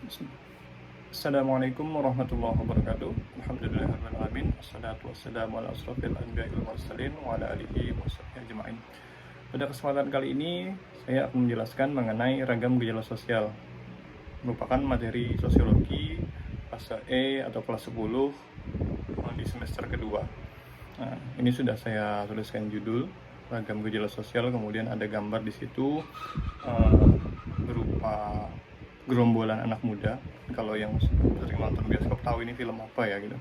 Assalamualaikum warahmatullahi wabarakatuh. Alhamdulillahirrahmanirrahim. Assalatu wassalamu ala asrafil anbiya'i wal mursalin wa ala alihi wa sahbihi ajma'in. Pada kesempatan kali ini, saya akan menjelaskan mengenai ragam gejala sosial. Merupakan materi sosiologi fase E atau kelas 10 di semester kedua. Nah, ini sudah saya tuliskan judul ragam gejala sosial, kemudian ada gambar di situ berupa gerombolan anak muda. Kalau yang sering nonton bioskop tahu ini film apa ya gitu,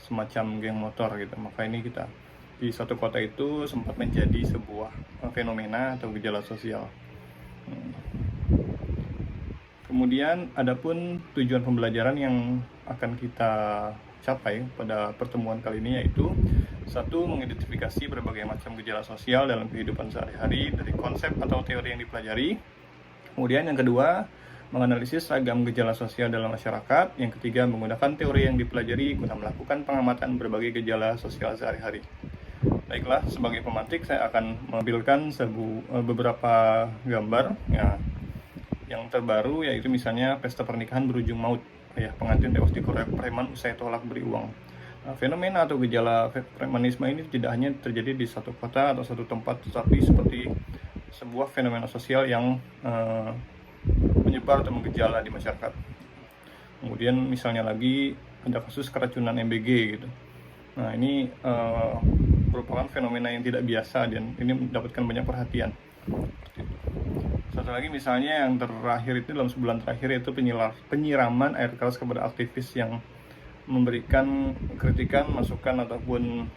semacam geng motor gitu. Maka ini kita di suatu kota itu sempat menjadi sebuah fenomena atau gejala sosial. Kemudian adapun tujuan pembelajaran yang akan kita capai pada pertemuan kali ini yaitu satu, mengidentifikasi berbagai macam gejala sosial dalam kehidupan sehari-hari dari konsep atau teori yang dipelajari. Kemudian yang kedua, menganalisis ragam gejala sosial dalam masyarakat. Yang ketiga, menggunakan teori yang dipelajari guna melakukan pengamatan berbagai gejala sosial sehari-hari. Baiklah, sebagai pemantik saya akan menampilkan beberapa gambar ya. Yang terbaru yaitu misalnya pesta pernikahan berujung maut. Ya, pengantin tewas dikeroyok preman usai tolak beri uang. Nah, fenomena atau gejala premanisme ini tidak hanya terjadi di satu kota atau satu tempat, tetapi seperti sebuah fenomena sosial yang menyebar atau menggejala di masyarakat. Kemudian misalnya lagi ada kasus keracunan MBG gitu. Nah, ini merupakan fenomena yang tidak biasa dan ini mendapatkan banyak perhatian. Satu lagi misalnya yang terakhir itu dalam sebulan terakhir yaitu penyiraman air keras kepada aktivis yang memberikan kritikan, masukan ataupun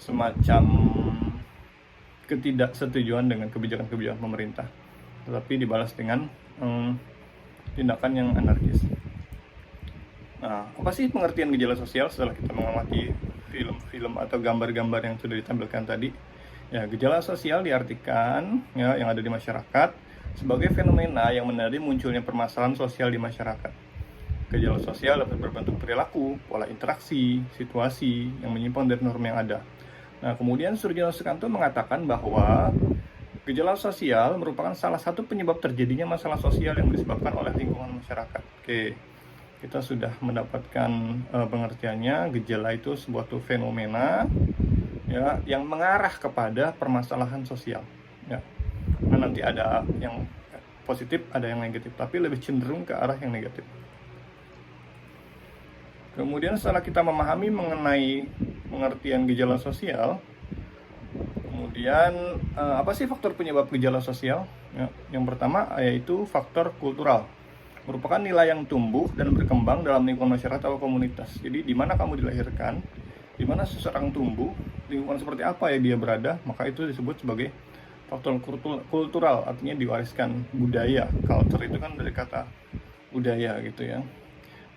semacam ketidaksetujuan dengan kebijakan-kebijakan pemerintah, tetapi dibalas dengan tindakan yang anarkis. Nah, apa sih pengertian gejala sosial setelah kita mengamati film-film atau gambar-gambar yang sudah ditampilkan tadi? Ya, gejala sosial diartikan ya, yang ada di masyarakat sebagai fenomena yang menandai munculnya permasalahan sosial di masyarakat. Gejala sosial dapat berbentuk perilaku, pola interaksi, situasi yang menyimpang dari norma yang ada. Nah, kemudian Surjono Sukanto mengatakan bahwa gejala sosial merupakan salah satu penyebab terjadinya masalah sosial yang disebabkan oleh lingkungan masyarakat. Oke, kita sudah mendapatkan pengertiannya. Gejala itu sebuah fenomena ya, yang mengarah kepada permasalahan sosial. Ya. Nah, nanti ada yang positif, ada yang negatif, tapi lebih cenderung ke arah yang negatif. Kemudian setelah kita memahami mengenai pengertian gejala sosial, kemudian apa sih faktor penyebab gejala sosial? Ya, yang pertama yaitu faktor kultural, merupakan nilai yang tumbuh dan berkembang dalam lingkungan masyarakat atau komunitas. Jadi di mana kamu dilahirkan, di mana seseorang tumbuh, lingkungan seperti apa ya dia berada, maka itu disebut sebagai faktor kultural, artinya diwariskan budaya. Culture itu kan dari kata budaya gitu ya.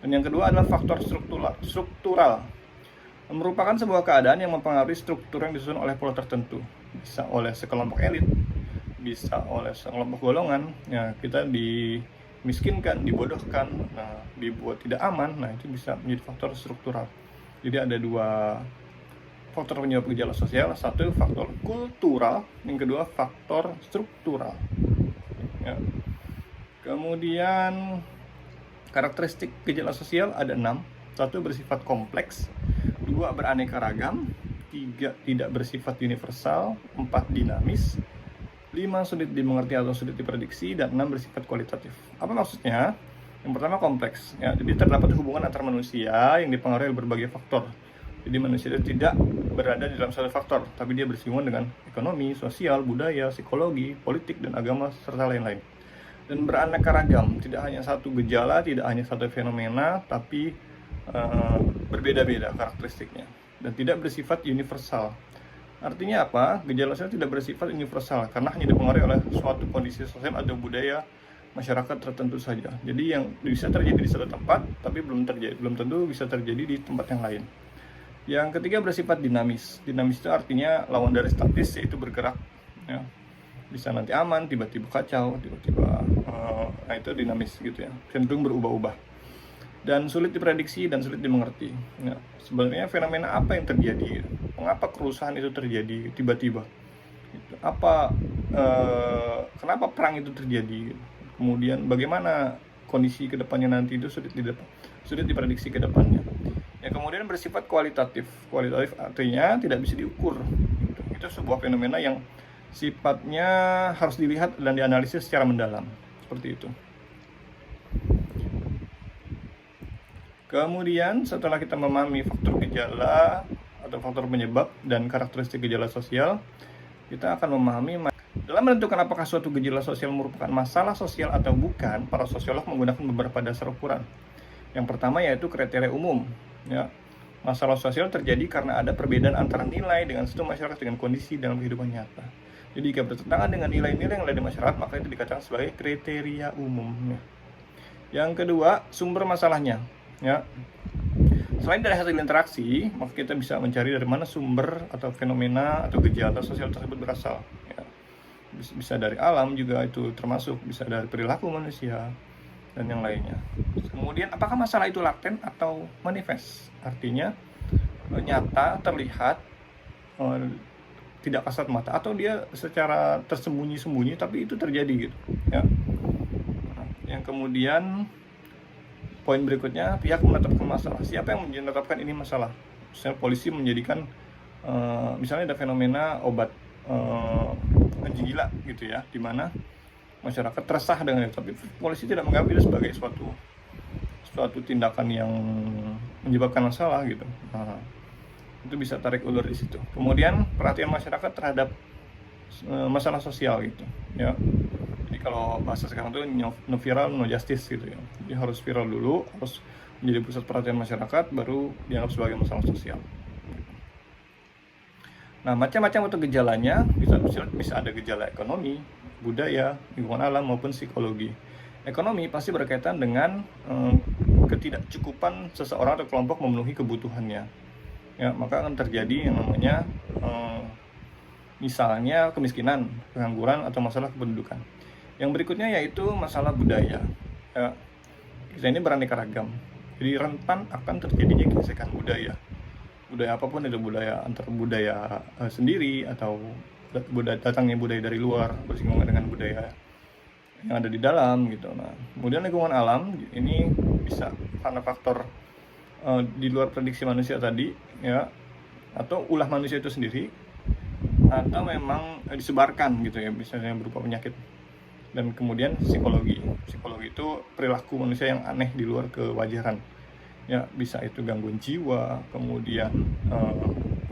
Dan yang kedua adalah faktor struktural, merupakan sebuah keadaan yang mempengaruhi struktur yang disusun oleh pola tertentu, bisa oleh sekelompok elit, bisa oleh sekelompok golongan. Ya, kita dimiskinkan, dibodohkan, dibuat tidak aman. Nah, itu bisa menjadi faktor struktural. Jadi ada dua faktor penyebab gejala sosial, satu faktor kultural, yang kedua faktor struktural. Ya. Kemudian karakteristik gejala sosial ada 6. 1, bersifat kompleks. 2, beraneka ragam. 3, tidak bersifat universal. 4, dinamis. 5, sulit dimengerti atau sulit diprediksi. Dan 6, bersifat kualitatif. Apa maksudnya? Yang pertama, kompleks ya, jadi terdapat hubungan antar manusia yang dipengaruhi oleh berbagai faktor. Jadi manusia itu tidak berada di dalam satu faktor, tapi dia bersinggungan dengan ekonomi, sosial, budaya, psikologi, politik, dan agama, serta lain-lain. Dan beraneka ragam, tidak hanya satu gejala, tidak hanya satu fenomena, tapi berbeda-beda karakteristiknya. Dan tidak bersifat universal. Artinya apa? Gejala sosial tidak bersifat universal, karena hanya dipengaruhi oleh suatu kondisi sosial atau budaya masyarakat tertentu saja. Jadi yang bisa terjadi di satu tempat, tapi belum tentu bisa terjadi di tempat yang lain. Yang ketiga, bersifat dinamis. Dinamis itu artinya lawan dari statis, yaitu bergerak. Ya. Bisa nanti aman, tiba-tiba kacau, tiba-tiba, nah itu dinamis gitu ya. Cenderung berubah-ubah. Dan sulit diprediksi dan sulit dimengerti. Ya. Sebenarnya fenomena apa yang terjadi? Mengapa kerusuhan itu terjadi tiba-tiba? Kenapa perang itu terjadi? kemudian bagaimana kondisi kedepannya nanti itu sulit diprediksi ke depannya. Yang kemudian bersifat kualitatif. Kualitatif artinya tidak bisa diukur. Itu sebuah fenomena yang sifatnya harus dilihat dan dianalisis secara mendalam. Seperti itu. Kemudian setelah kita memahami faktor gejala atau faktor penyebab dan karakteristik gejala sosial, kita akan memahami dalam menentukan apakah suatu gejala sosial merupakan masalah sosial atau bukan. Para sosiolog menggunakan beberapa dasar ukuran. Yang pertama yaitu kriteria umum. Ya, masalah sosial terjadi karena ada perbedaan antara nilai dengan suatu masyarakat dengan kondisi dalam kehidupan nyata. Jadi jika bertentangan dengan nilai-nilai yang ada di masyarakat, maka itu dikatakan sebagai kriteria umum. Yang kedua, sumber masalahnya. Ya, selain dari hasil interaksi, maka kita bisa mencari dari mana sumber atau fenomena atau gejala sosial tersebut berasal. Ya, bisa dari alam juga itu termasuk, bisa dari perilaku manusia dan yang lainnya. Kemudian apakah masalah itu laten atau manifest? Artinya nyata, terlihat, tidak kasat mata, atau dia secara tersembunyi-sembunyi tapi itu terjadi gitu. Ya. Yang kemudian poin berikutnya, pihak menetapkan masalah. Siapa yang menetapkan ini masalah? Misalnya polisi menjadikan misalnya ada fenomena obat anjing gila gitu ya, di mana masyarakat resah dengan itu, tapi polisi tidak menganggap itu sebagai suatu tindakan yang menyebabkan masalah gitu. Nah, itu bisa tarik ulur di situ. Kemudian perhatian masyarakat terhadap masalah sosial gitu ya. Jadi kalau bahasa sekarang itu no viral no justice gitu ya. Jadi harus viral dulu, harus menjadi pusat perhatian masyarakat, baru dianggap sebagai masalah sosial. Nah, macam-macam untuk gejalanya, bisa ada gejala ekonomi, budaya, lingkungan alam maupun psikologi. Ekonomi pasti berkaitan dengan ketidakcukupan seseorang atau kelompok memenuhi kebutuhannya. Ya, maka akan terjadi yang namanya misalnya kemiskinan, pengangguran atau masalah kependudukan. Yang berikutnya yaitu masalah budaya. Ya, kita ini beraneka ragam. Jadi rentan akan terjadinya gesekan budaya. Budaya apapun, itu budaya antar budaya sendiri atau datangnya budaya dari luar bersinggungan dengan budaya yang ada di dalam gitu. Nah, kemudian lingkungan alam ini bisa karena faktor di luar prediksi manusia tadi ya, atau ulah manusia itu sendiri, atau memang disebarkan gitu ya, misalnya berupa penyakit. Dan kemudian psikologi itu perilaku manusia yang aneh di luar kewajaran. Ya, bisa itu gangguan jiwa, kemudian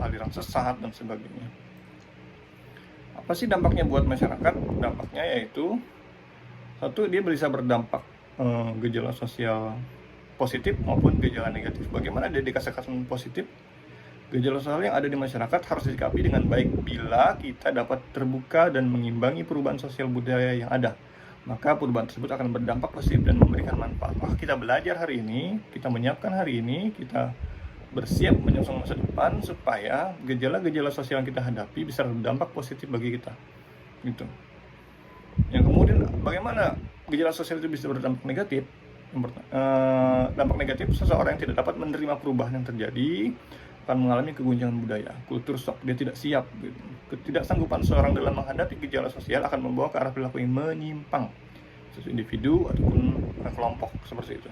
aliran sesat dan sebagainya. Apa sih dampaknya buat masyarakat? Dampaknya yaitu satu, dia bisa berdampak gejala sosial positif maupun gejala negatif. Bagaimana dia dikatakan positif? Gejala sosial yang ada di masyarakat harus disikapi dengan baik bila kita dapat terbuka dan mengimbangi perubahan sosial budaya yang ada. Maka perubahan tersebut akan berdampak positif dan memberikan manfaat. Wah, kita belajar hari ini, kita menyiapkan hari ini, kita bersiap menyongsong masa depan supaya gejala-gejala sosial yang kita hadapi bisa berdampak positif bagi kita. Gitu. Yang kemudian bagaimana gejala sosial itu bisa berdampak negatif? Dampak negatif, seseorang yang tidak dapat menerima perubahan yang terjadi akan mengalami keguncangan budaya, kultur shock, dia tidak siap. Ketidaksanggupan seorang dalam menghadapi gejala sosial akan membawa ke arah perilaku yang menyimpang, sesuai individu ataupun kelompok seperti itu.